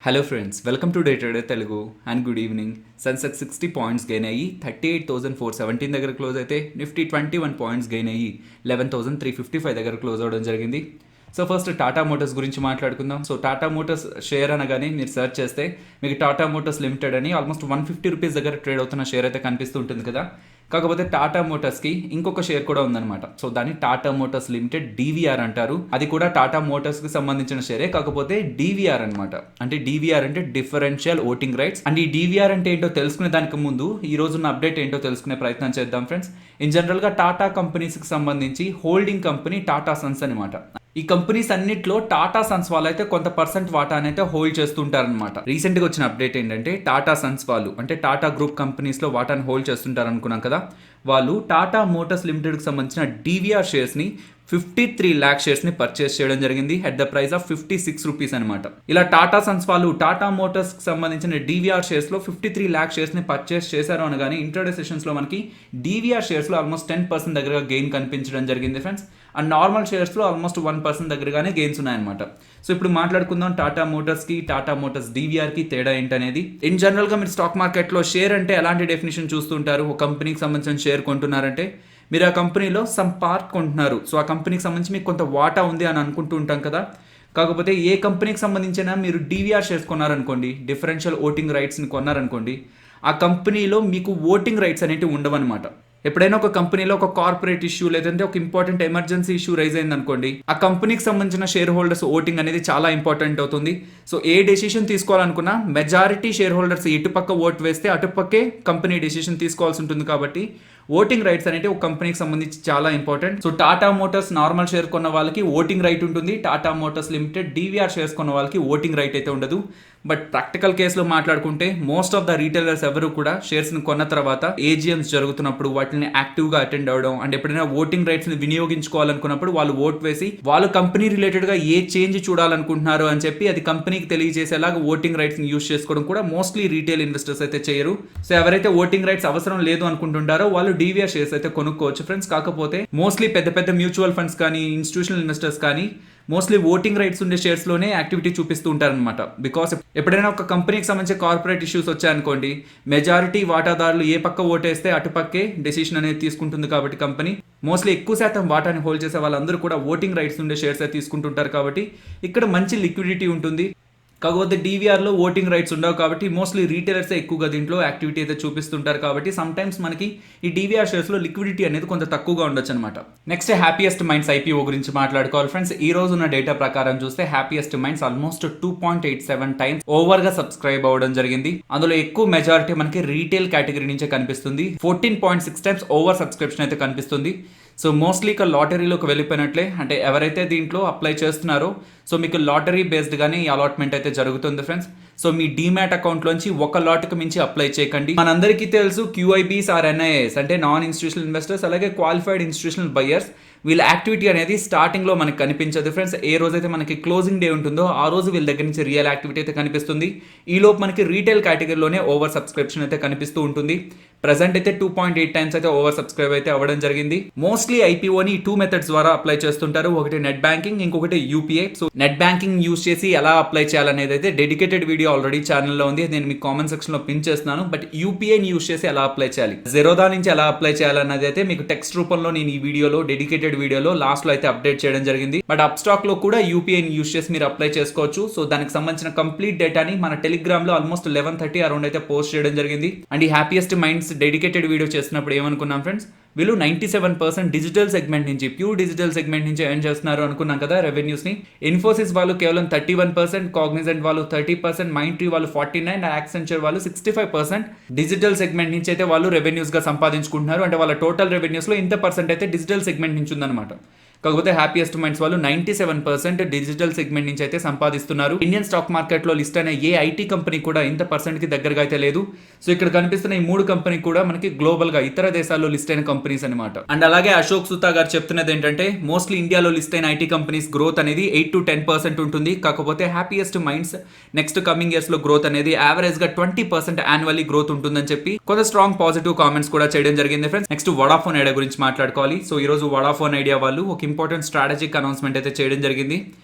Hello friends, welcome to day trader Telugu and good evening. Sensex 60 points gain అయ్యి 38,417 దగ్గర close అయితే Nifty 21 points gain అయ్యి 11,355 దగ్గర క్లోజ్ అవ్వడం జరిగింది. సో ఫస్ట్ టాటా మోటార్స్ గురించి మాట్లాడుకుందాం. సో టాటా మోటార్స్ షేర్ అనగానే మీరు సెర్చ్ చేస్తే మీకు టాటా మోటార్స్ లిమిటెడ్ అని ఆల్మోస్ట్ 150 రూపీస్ దగ్గర ట్రేడ్ అవుతున్న షేర్ అయితే కనిపిస్తూ ఉంటుంది కదా. కాకపోతే టాటా మోటార్స్కి ఇంకొక షేర్ కూడా ఉందన్నమాట. సో దాన్ని టాటా మోటార్స్ లిమిటెడ్ డీవీఆర్ అంటారు. అది కూడా టాటా మోటార్స్కి సంబంధించిన షేరే, కాకపోతే డీవీఆర్ అనమాట. అంటే డీవీఆర్ అంటే డిఫరెన్షియల్ ఓటింగ్ రైట్స్. అండ్ ఈ డీవీఆర్ అంటే ఏంటో తెలుసుకునే దానికి ముందు ఈ రోజున్న అప్డేట్ ఏంటో తెలుసుకునే ప్రయత్నం చేద్దాం ఫ్రెండ్స్. ఇన్ జనరల్గా టాటా కంపెనీస్కి సంబంధించి హోల్డింగ్ కంపెనీ టాటా సన్స్ అనమాట. ఈ కంపెనీస్ అన్నిట్లో టాటా సన్స్ వాళ్ళు అయితే కొంత పర్సెంట్ వాటాని అయితే హోల్డ్ చేస్తుంటారనమాట. రీసెంట్ గా వచ్చిన అప్డేట్ ఏంటంటే టాటా సన్స్ వాళ్ళు అంటే టాటా గ్రూప్ కంపెనీస్ లో వాటాని హోల్డ్ చేస్తుంటారు అనుకున్నాం కదా. వాళ్ళు టాటా మోటార్స్ లిమిటెడ్ కి సంబంధించిన డీవీఆర్ షేర్స్ ని 53 lakh షేర్స్ ని పర్చేస్ చేయడం జరిగింది at the price of 56 rupees అనమాట. ఇలా టాటా సన్స్ వాళ్ళు టాటా మోటార్స్ కి సంబంధించిన డీవీఆర్ షేర్స్ లో 53 lakh షేర్స్ ని పర్చేస్ చేశారు అనగానే ఇంట్రాడే సెషన్స్ లో మనకి డీవీఆర్ షేర్స్ లో ఆల్మోస్ట్ 10% దగ్గరగా గెయిన్ కనిపించడం జరిగింది ఫ్రెండ్స్. అండ్ నార్మల్ షేర్స్ లో ఆల్మోస్ట్ 1% దగ్గరగానే గెయిన్స్ ఉన్నాయన్నమాట. సో ఇప్పుడు మాట్లాడుకుందాం టాటా మోటార్స్ కి టాటా మోటార్స్ డీవీఆర్ కి తేడా ఏంటనేది. ఇన్ జనరల్ గా మీరు స్టాక్ మార్కెట్ లో షేర్ అంటే ఎలాంటి డెఫినేషన్ చూస్తుంటారు? ఒక కంపెనీకి సంబంధించిన షేర్ కొంటున్నారంటే మీరు ఆ కంపెనీలో సమ్ పార్ట్ కొంటున్నారు. సో ఆ కంపెనీకి సంబంధించి మీకు కొంత వాటా ఉంది అని అనుకుంటూ ఉంటాం కదా. కాకపోతే ఏ కంపెనీకి సంబంధించిన మీరు డీవీఆర్ షేర్స్ కొన్నారనుకోండి, డిఫరెన్షియల్ ఓటింగ్ రైట్స్ని కొన్నారనుకోండి, ఆ కంపెనీలో మీకు ఓటింగ్ రైట్స్ అనేవి ఉండవన్నమాట. ఎప్పుడైనా ఒక కంపెనీలో ఒక కార్పొరేట్ ఇష్యూ లేదంటే ఒక ఇంపార్టెంట్ ఎమర్జెన్సీ ఇష్యూ రైజ్ అయింది అనుకోండి, ఆ కంపెనీకి సంబంధించిన షేర్ హోల్డర్స్ ఓటింగ్ అనేది చాలా ఇంపార్టెంట్ అవుతుంది. సో ఏ డెసిషన్ తీసుకోవాలనుకున్నా మెజారిటీ షేర్ హోల్డర్స్ ఇటుపక్క ఓట్ వేస్తే అటుపక్కే కంపెనీ డెసిషన్ తీసుకోవాల్సి ఉంటుంది. కాబట్టి ఓటింగ్ రైట్స్ అనేవి ఒక కంపెనీకి సంబంధించి చాలా important. So Tata Motors normal share కొన్న వాళ్ళకి ఓటింగ్ రైట్ ఉంటుంది. Tata Motors limited DVR shares కొన్న వాళ్ళకి ఓటింగ్ రైట్ అయితే ఉండదు. బట్ ప్రాక్టికల్ కేసులో మాట్లాడుకుంటే మోస్ట్ ఆఫ్ ద రీటైలర్స్ ఎవరు కూడా షేర్స్ని కొన్న తర్వాత ఏజీఎమ్స్ జరుగుతున్నప్పుడు వాటిని యాక్టివ్గా అటెండ్ అవ్వడం అండ్ ఎప్పుడైనా ఓటింగ్ రైట్స్ని వినియోగించుకోవాలనుకున్నప్పుడు వాళ్ళు ఓట్ వేసి వాళ్ళు కంపెనీ రిలేటెడ్గా ఏ చేంజ్ చూడాలనుకుంటున్నారు అని చెప్పి అది కంపెనీకి తెలియజేసేలాగా ఓటింగ్ రైట్స్ని యూస్ చేసుకోవడం కూడా మోస్ట్లీ రీటైల్ ఇన్వెస్టర్స్ అయితే చేయరు. సో ఎవరైతే ఓటింగ్ రైట్స్ అవసరం లేదు అనుకుంటుంటారో వాళ్ళు డీవీఆర్ షేర్స్ అయితే కొనుక్కోవచ్చు ఫ్రెండ్స్. కాకపోతే మోస్ట్లీ పెద్ద పెద్ద మ్యూచువల్ ఫండ్స్ కానీ ఇన్స్టిట్యూషనల్ ఇన్వెస్టర్స్ కానీ మోస్ట్లీ ఓటింగ్ రైట్స్ ఉండే షేర్స్ లోనే యాక్టివిటీ చూపిస్తూ ఉంటారనమాట. బికాస్ ఎప్పుడైనా ఒక కంపెనీకి సంబంధించి కార్పొరేట్ ఇష్యూస్ వచ్చాయనుకోండి, మెజారిటీ వాటాదారులు ఏ పక్క ఓటేస్తే అటుపక్కే డెసిషన్ అనేది తీసుకుంటుంది. కాబట్టి కంపెనీ మోస్ట్లీ ఎక్కువ శాతం వాటాని హోల్డ్ చేసే వాళ్ళందరూ కూడా ఓటింగ్ రైట్స్ ఉండే షేర్స్ అయితే తీసుకుంటుంటారు. కాబట్టి ఇక్కడ మంచి లిక్విడిటీ ఉంటుంది. కాకపోతే డీవీఆర్లో ఓటింగ్ రైట్స్ ఉండవు కాబట్టి మోస్ట్లీ రీటైలర్స్ ఎక్కువగా దీంట్లో యాక్టివిటీ అయితే చూపిస్తుంటారు. కాబట్టి సమ్ టైమ్స్ మనకి ఈ డీవీఆర్ షేర్స్లో లిక్విడిటీ అనేది కొంత తక్కువగా ఉండొచ్చు అనమాట. నెక్స్ట్ హ్యాపీయెస్ట్ మైండ్స్ ఐపీఓ గురించి మాట్లాడుకోవాలి ఫ్రెండ్స్. ఈ రోజు ఉన్న డేటా ప్రకారం చూస్తే హ్యాపీయెస్ట్ మైండ్స్ ఆల్మోస్ట్ 2.87 టైమ్స్ ఓవర్గా సబ్స్క్రైబ్ అవ్వడం జరిగింది. అందులో ఎక్కువ మెజారిటీ మనకి రీటైల్ కేటగిరీ నుంచే కనిపిస్తుంది. 14.6 టైమ్స్ ఓవర్ సబ్స్క్రిప్షన్ అయితే కనిపిస్తుంది. సో మోస్ట్లీ ఇక లాటరీలోకి వెళ్ళిపోయినట్లే. అంటే ఎవరైతే దీంట్లో అప్లై చేస్తున్నారో సో మీకు లాటరీ బేస్డ్గానే ఈ అలాట్మెంట్ అయితే జరుగుతుంది ఫ్రెండ్స్. సో మీ డీమ్యాట్ అకౌంట్లోంచి ఒక లాట్కి మించి అప్లై చేయకండి. మనందరికీ తెలుసు క్యూఐబీస్ ఆర్ ఎన్ఐఏస్ అంటే నాన్ ఇన్స్టిట్యూషనల్ ఇన్వెస్టర్స్, అలాగే క్వాలిఫైడ్ ఇన్స్టిట్యూషనల్ బయర్స్. వీళ్ళ యాక్టివిటీ అనేది స్టార్టింగ్లో మనకి కనిపించదు ఫ్రెండ్స్. ఏ రోజైతే మనకి క్లోజింగ్ డే ఉంటుందో ఆ రోజు వీళ్ళ దగ్గర నుంచి రియల్ యాక్టివిటీ అయితే కనిపిస్తుంది. ఈలోపు మనకి రీటైల్ కేటగిరీలోనే ఓవర్ సబ్స్క్రిప్షన్ అయితే కనిపిస్తూ ఉంటుంది. ప్రెసెంట్ అయితే 2.8 టైమ్స్ అయితే ఓవర్ సబ్స్క్రైబ్ అయితే అవ్వడం జరిగింది. మోస్ట్లీ ఐపీఓని 2 మెథడ్స్ ద్వారా అప్లై చేస్తుంటారు. ఒకటి నెట్ బ్యాంకింగ్, ఇంకొకటి UPI. So net banking use చేసి ఎలా అప్లై చేయాలనేది అయితే డెడికేటెడ్ వీడియో ఆల్రెడీ ఛానల్లో ఉంది, నేను మీకు కామెంట్ సెక్షన్ లో పిన్ చేస్తున్నాను. బట్ యూపీఐని యూస్ చేసి ఎలా అప్లై చేయాలి, జెరోదా నుంచి ఎలా అప్లై చేయాలన్నది అయితే మీకు టెక్స్ట్ రూపంలో నేను ఈ వీడియోలో డెడికేటెడ్ వీడియోలో లాస్ట్ లో అయితే అప్డేట్ చేయడం జరిగింది. బట్ అప్ స్టాక్ లో కూడా యూపీఐని యూస్ చేసి మీరు అప్లై చేసుకోవచ్చు. సో దానికి సంబంధించిన కంప్లీట్ డేటాని మన టెలిగ్రామ్ లో ఆల్మోస్ట్ 11:30 అరౌండ్ అయితే పోస్ట్ చేయడం జరిగింది. అండ్ ఈ హ్యాపీయెస్ట్ మైండ్స్ డెడికేటెడ్ వీడియో చేస్తున్నప్పుడు ఏమనుకున్నాం ఫ్రెండ్స్, వీళ్ళు 97% డిజిటల్ సెగ్మెంట్ నుంచి, ప్యూర్ డిజిటల్ సెగ్మెంట్ నుంచి ఎర్న్ చేస్తున్నారు అనుకున్నాం కదా రెవెన్యూస్ ని. ఇన్ఫోసిస్ వాళ్ళు కేవలం 31%, కాగ్నిజెంట్ వాళ్ళు 30%, మైండ్ ట్రీ వాళ్ళు 49%, యాక్సెంచర్ వాళ్ళు 65% డిజిటల్ సెగ్మెంట్ నుంచి అయితే వాళ్ళు రెవెన్యూస్ గా సంపాదించుకుంటున్నారు. అంటే వాళ్ళ టోటల్ రెవెన్యూస్ లో ఇంత పర్సెంట్ అయితే డిజిటల్ సెగ్మెంట్ నుంచి ఉందన్నమాట. కాకపోతే హ్యాపీయెస్ట్ మైండ్స్ వాళ్ళు 97% డిజిటల్ సెగ్మెంట్ నుంచి అయితే సంపాదిస్తున్నారు. ఇండియన్ స్టాక్ మార్కెట్ లో లిస్ట్ అయిన ఏ ఐటీ కంపెనీ కూడా ఇంత పర్సెంట్ కి దగ్గరగా అయితే లేదు. సో ఇక్కడ కనిపిస్తున్న ఈ 3 కంపెనీ కూడా మనకి గ్లోబల్ గా ఇతర దేశాల్లో లిస్ట్ అయిన కంపెనీస్ అనమాట. అండ్ అలాగే అశోక్ సుతా గారు చెప్తున్నది ఏంటంటే మోస్ట్లీ ఇండియాలో లిస్ట్ అయిన ఐటీ కంపెనీస్ గ్రోత్ అనేది 8 to 10% ఉంటుంది. కాకపోతే happiest minds next coming years లో గ్రోత్ అనేది యావరేజ్ గా 20% యాన్యువల్లీ గ్రోత్ ఉంటుందని చెప్పి కొంత స్ట్రాంగ్ పాజిటివ్ కామెంట్స్ కూడా చేయడం జరిగింది ఫ్రెండ్స్. నెక్స్ట్ వడాఫోన్ ఐడియా గురించి మాట్లాడుకోవాలి. సో ఈ రోజు వడాఫోన్ ఐడియా వాళ్ళు ఒక ఇంపార్టెంట్ స్ట్రాటజిక్ అనౌన్స్మెంట్ అయితే చేయడం జరిగింది.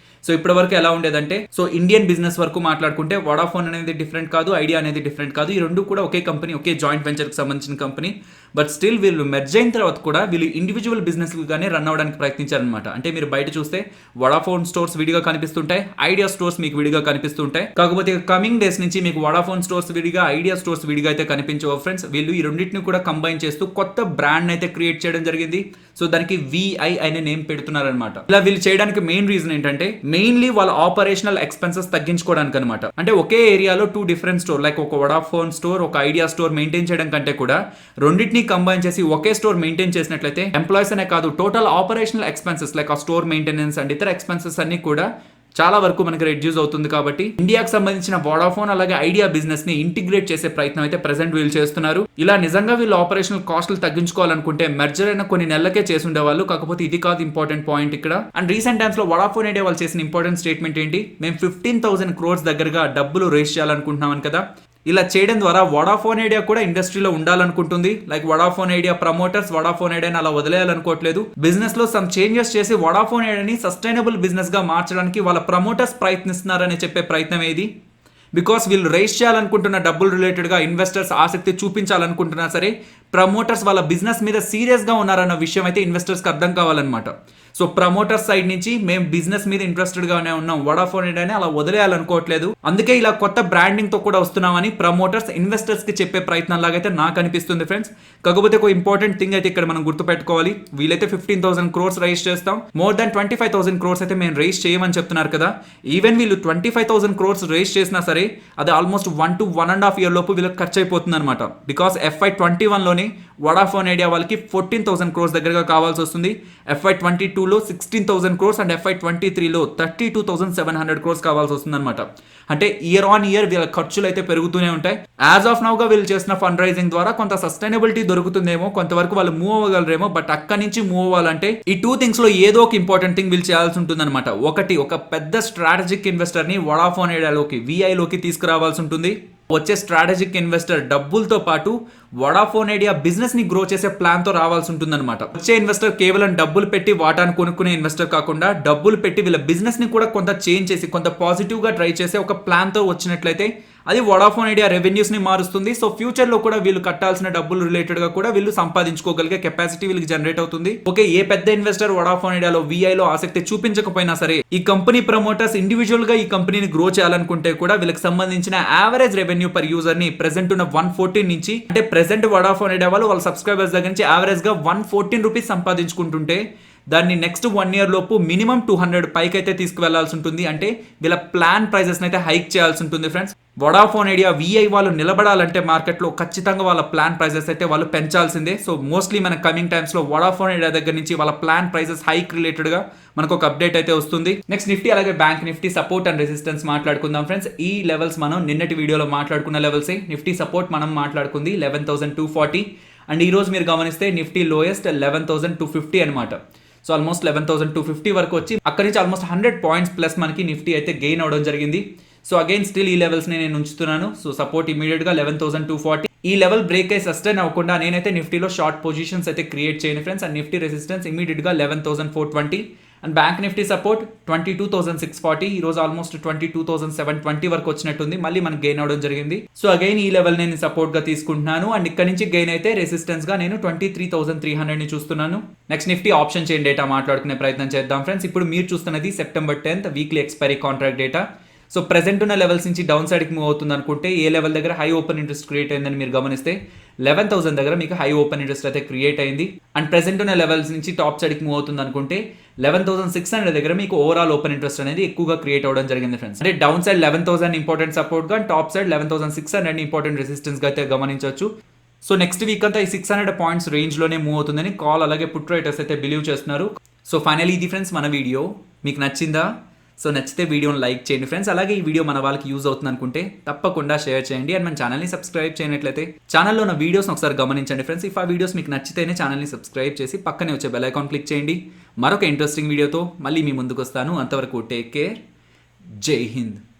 సో ఇప్పటివరకు ఎలా ఉండేదంటే, సో ఇండియన్ బిజినెస్ వరకు మాట్లాడుకుంటే వడాఫోన్ అనేది డిఫరెంట్ కాదు, ఐడియా అనేది డిఫరెంట్ కాదు. ఈ రెండు కూడా ఒకే కంపెనీ, ఒకే జాయింట్ వెంచర్కి సంబంధించిన కంపెనీ. బట్ స్టిల్ వీళ్ళు మెర్జ్ అయిన తర్వాత కూడా వీళ్ళు ఇండివిజువల్ బిజినెస్గానే రన్ అవ్వడానికి ప్రయత్నించారనమాట. అంటే మీరు బయట చూస్తే వడాఫోన్ స్టోర్స్ విడిగా కనిపిస్తుంటాయి, ఐడియా స్టోర్స్ మీకు విడిగా కనిపిస్తుంటాయి. కాకపోతే కమింగ్ డేస్ నుంచి మీకు వడాఫోన్ స్టోర్స్ విడిగా, ఐడియా స్టోర్స్ విడిగా అయితే కనిపించవు ఫ్రెండ్స్. వీళ్ళు ఈ రెండింటిని కూడా కంబైన్ చేస్తూ కొత్త బ్రాండ్ అయితే క్రియేట్ చేయడం జరిగింది. సో దానికి VI అనే నేమ్ పెడుతున్నారనమాట. ఇలా వీళ్ళు చేయడానికి మెయిన్ రీజన్ ఏంటంటే, మెయిన్లీ వాళ్ళ ఆపరేషనల్ ఎక్స్పెన్సెస్ తగ్గించుకోవడానికి అనమాట. అంటే ఒకే ఏరియాలో 2 డిఫరెంట్ స్టోర్, లైక్ ఒక వడాఫోన్ స్టోర్, ఒక ఐడియా స్టోర్ మెయింటైన్ చేయడం కంటే కూడా రెండింటిని కంబైన్ చేసి ఒకే స్టోర్ మెయింటైన్ చేసినట్లయితే ఎంప్లాయీస్ అనే కాదు, టోటల్ ఆపరేషనల్ ఎక్స్పెన్సెస్ లైక్ ఆ స్టోర్ మెయింటెనెన్స్ అండ్ ఇతర ఎక్స్పెన్సెస్ అన్ని కూడా చాలా వరకు మనకి రెడ్యూస్ అవుతుంది. కాబట్టి ఇండియాకి సంబంధించిన వడాఫోన్ అలాగే ఐడియా బిజినెస్ ని ఇంటిగ్రేట్ చేసే ప్రయత్నం అయితే ప్రెసెంట్ వీళ్ళు చేస్తున్నారు. ఇలా నిజంగా వీళ్ళు ఆపరేషనల్ కాస్ట్లు తగ్గించుకోవాలనుకుంటే మెర్జర్ అయిన కొన్ని నెలలకే చేసి ఉండేవాళ్ళు. కాకపోతే ఇది కాదు ఇంపార్టెంట్ పాయింట్ ఇక్కడ. అండ్ రీసెంట్ టైమ్స్ లో వడాఫోన్ ఐడియా వాళ్ళు చేసిన ఇంపార్టెంట్ స్టేట్మెంట్ ఏంటి, మేము 15,000 crores దగ్గరగా డబ్బులు రేస్ చేయాలనుకుంటున్నామని కదా. ఇలా చేయడం ద్వారా వడాఫోన్ ఐడియా కూడా ఇండస్ట్రీలో ఉండాలనుకుంటుంది. Like Vodafone Idea promoters Vodafone ఐడియాని అలా వదిలేయాలనుకోవట్లేదు. బిజినెస్ లో సమ్ చేంజెస్ చేసి వడాఫోన్ ఐడియాని సస్టైనబుల్ బిజినెస్ గా మార్చడానికి వాళ్ళ ప్రమోటర్స్ ప్రయత్నిస్తున్నారని చెప్పే ప్రయత్నం ఏది. బికాస్ వీళ్ళు రైజ్ చేయాలనుకుంటున్న డబ్బులు రిలేటెడ్గా ఇన్వెస్టర్స్ ఆసక్తి చూపించాలనుకుంటున్నా సరే, ప్రమోటర్స్ వాళ్ళ బిజినెస్ మీద సీరియస్గా ఉన్నారన్న విషయం అయితే ఇన్వెస్టర్స్కి అర్థం కావాలన్నమాట. సో ప్రమోటర్స్ సైడ్ నుంచి మేము బిజినెస్ మీద ఇంట్రెస్టెడ్గానే ఉన్నాం, వడాఫోన్ ఐడియాని అలా వదిలేయాలనుకోవట్లేదు, అందుకే ఇలా కొత్త బ్రాండింగ్తో కూడా వస్తున్నామని ప్రమోటర్స్ ఇన్వెస్టర్స్కి చెప్పే ప్రయత్నం లాగైతే నాకు అనిపిస్తుంది ఫ్రెండ్స్. కాకపోతే ఒక ఇంపార్టెంట్ థింగ్ అయితే ఇక్కడ మనం గుర్తుపెట్టుకోవాలి, వీళ్ళైతే 15,000 crores రైజ్ చేస్తాం, మోర్ దాన్ 25,000 crores అయితే మేము రైజ్ చేయమని చెప్తున్నారు కదా. ఈవెన్ వీళ్ళు 25,000 crores రైజ్ చేసినా సరే అది ఆల్మోస్ట్ 1 to 1.5 year లోపు వీళ్ళకి ఖర్చు అయిపోతుంది అనమాట. బికాస్ FY21లోనే వడాఫోన్ ఐడియా వాళ్ళకి 14,000 crores దగ్గరగా కావాల్సి వస్తుంది, FY22లో 16,000 crores అండ్ FY23లో 32,700 crores కావాల్సి వస్తుంది అనమాట. అంటే ఇయర్ ఆన్ ఇయర్ వీళ్ళ ఖర్చులు అయితే పెరుగుతూనే ఉంటాయి. యాజ్ ఆఫ్ నౌగా వీళ్ళు చేసిన ఫండ్ రైజింగ్ ద్వారా కొంత సస్టైనబిలిటీ దొరుకుతుందేమో, కొంతవరకు వాళ్ళు మూవ్ అవ్వగలరేమో. బట్ అక్కడి నుంచి మూవ్ అవ్వాలంటే ఈ 2 things లో ఏదో ఒక ఇంపార్టెంట్ థింగ్ వీళ్ళు చేయాల్సి ఉంటుంది అనమాట. ఒకటి, ఒక పెద్ద స్ట్రాటజిక్ ఇన్వెస్టర్ ని వడాఫోన్ ఐడియాలోకి VIలోకి తీసుకురావాల్సి ఉంటుంది. వచ్చే స్ట్రాటజిక్ ఇన్వెస్టర్ డబ్బులతో పాటు వడాఫోన్ ఐడియా బిజినెస్ ని గ్రో చేసే ప్లాన్ తో రావాల్సి ఉంటుందన్నమాట. వచ్చే ఇన్వెస్టర్ కేవలం డబ్బులు పెట్టి వాటాను కొనుక్కునే ఇన్వెస్టర్ కాకుండా డబ్బులు పెట్టి వీళ్ళ బిజినెస్ ని కూడా కొంత చేంజ్ చేసి కొంత పాజిటివ్ గా ట్రై చేసే ఒక ప్లాన్ తో వచ్చినట్లయితే అది వడాఫోన్ ఐడియా రెవెన్యూస్ ని మారుస్తుంది. సో ఫ్యూచర్ లో కూడా వీళ్ళు కట్టాల్సిన డబ్బులు రిలేటెడ్ గా కూడా వీళ్ళు సంపాదించుకోగలిగే కెపాసిటీ వీళ్ళకి జనరేట్ అవుతుంది. ఓకే, ఏ పెద్ద ఇన్వెస్టర్ వడాఫోన్ ఐడియాలో VIలో ఆసక్తి చూపించకపోయినా సరే, ఈ కంపెనీ ప్రమోటర్స్ ఇండివిజువల్ గా ఈ కంపెనీని గ్రో చేయాలనుకుంటే కూడా వీళ్ళకి సంబంధించిన యావరేజ్ రెవెన్యూ పర్ యూజర్ ని ప్రెసెంట్ ఉన్న 114 నుంచి, అంటే ప్రెసెంట్ వడాఫోన్ ఐడియా వాళ్ళు వాళ్ళ సబ్స్క్రైబర్స్ దగ్గర నుంచి యావరేజ్ గా 114 రూపీస్ సంపాదించుకుంటుంటే దాన్ని నెక్స్ట్ 1 year లోపు మినిమం 200 పైకి అయితే తీసుకువెళ్లాల్సి ఉంటుంది. అంటే వీళ్ళ ప్లాన్ ప్రైజెస్ అయితే హైక్ చేయాల్సి ఉంటుంది ఫ్రెండ్స్. వడాఫోన్ ఐడియా VI వాళ్ళు నిలబడాలంటే మార్కెట్లో ఖచ్చితంగా వాళ్ళ ప్లాన్ ప్రైజెస్ అయితే వాళ్ళు పెంచాల్సిందే. సో మోస్ట్లీ మన కమింగ్ టైమ్స్ లో వడాఫోన్ ఐడియా దగ్గర నుంచి వాళ్ళ ప్లాన్ ప్రైజెస్ హైక్ రిలేటెడ్ గా మనకు ఒక అప్డేట్ అయితే వస్తుంది. నెక్స్ట్ నిఫ్టీ అలాగే bank Nifty support and resistance మాట్లాడుకుందాం ఫ్రెండ్స్. ఈ లెవెల్స్ మనం నిన్నటి వీడియోలో మాట్లాడుకున్న లెవెల్సే. నిఫ్టీ సపోర్ట్ మనం మాట్లాడుకుంది 11,240 అండ్ ఈ రోజు మీరు గమనిస్తే నిఫ్టీ లోయెస్ట్ 11,250 అనమాట. సో ఆల్మోస్ట్ 11,250 వరకు వచ్చి అక్కడి నుంచి ఆల్మోస్ట్ 100 points ప్లస్ మనకి నిఫ్టీ అయితే గెయిన్ అవడం జరిగింది. సో అగైన్ స్టిల్ ఈ లెవెల్స్ నేను ఉంచుతున్నాను. సో సపోర్ట్ ఇమీడియట్ గా 11,240. ఈ లెవెల్ బ్రేక్ అయి సస్టైన్ అవ్వకుండా నేనైతే నిఫ్టీలో షార్ట్ పొజిషన్స్ అయితే క్రియేట్ చేయను friends. And Nifty resistance immediate గా 11,420 అండ్ బ్యాంక్ నిఫ్టీ సపోర్ట్ 22,640. ఈ రోజు ఆల్మోస్ట్ 22,720 వరకు వచ్చినట్టుంది, మళ్ళీ మనకి గెయిన్ అవడం జరిగింది. సో అగైన్ ఈ లెవెల్ నేను సపోర్ట్ గా తీసుకుంటున్నాను అండ్ ఇక్కడ నుంచి గెయిన్ అయితే రెసిస్టెన్స్ గా నేను 23,300 ని చూస్తున్నాను. Next Nifty option chain data మాట్లాడుకునే ప్రయత్నం చేద్దాం ఫ్రెండ్స్. ఇప్పుడు మీరు చూస్తున్నది September 10th weekly expiry contract data. So present ఉన్న లెవెల్స్ నుంచి డౌన్ సైడ్కి మూవ్ అవుతుంది అనుకుంటే ఏ లెవెల్ దగ్గర హై ఓపెన్ ఇంట్రెస్ట్ క్రియేట్ అయిందని మీరు గమనిస్తే 11,000 దగ్గర మీకు హై ఓపెన్ ఇంట్రెస్ట్ అయితే క్రియేట్ అయింది. అండ్ ప్రెసెంట్ ఉన్న లెవెల్స్ నుంచి టాప్ సైడ్కి మూవ్ అవుతుంది అనుకుంటే 11,600 దగ్గర మీకు ఓవరాల్ ఓపెన్ ఇంట్రెస్ట్ అనేది ఎక్కువగా క్రియేట్ అవ్వడం జరిగింది ఫ్రెండ్స్. అంటే డౌన్ సైడ్ 11,000 ఇంపార్టెంట్ సపోర్ట్ గా, టాప్ సైడ్ 11,600 ఇంపార్టెంట్ రెసిస్టెన్స్ గా అయితే గమనించవచ్చు. సో నెక్స్ట్ వీక్ అంతా ఈ 600 points రేంజ్ లోనే మూవ్ అవుతుందని కాల్ అలాగే పుట్ రైటర్స్ అయితే బిలీవ్ చేస్తున్నారు. సో ఫైనల్లీ ఇది ఫ్రెండ్స్ మన వీడియో. మీకు నచ్చిందా? సో నచ్చితే వీడియోని లైక్ చేయండి ఫ్రెండ్స్. అలాగే ఈ వీడియో మన వాళ్ళకి యూజ్ అవుతుంది అనుకుంటే తప్పకుండా షేర్ చేయండి. అండ్ మన ఛానల్ని సబ్స్క్రైబ్ చేయనట్లయితే ఛానల్లో ఉన్న వీడియోస్ ఒకసారి గమనించండి ఫ్రెండ్స్. ఇఫ్ ఆ వీడియోస్ మీకు నచ్చితేనే ఛానల్ని సబ్స్క్రైబ్ చేసి పక్కనే వచ్చే బెల్ ఐకాన్ క్లిక్ చేయండి. మరొక ఇంట్రెస్టింగ్ వీడియోతో మళ్ళీ మీ ముందుకు వస్తాను. అంతవరకు టేక్ కేర్. జై హింద్.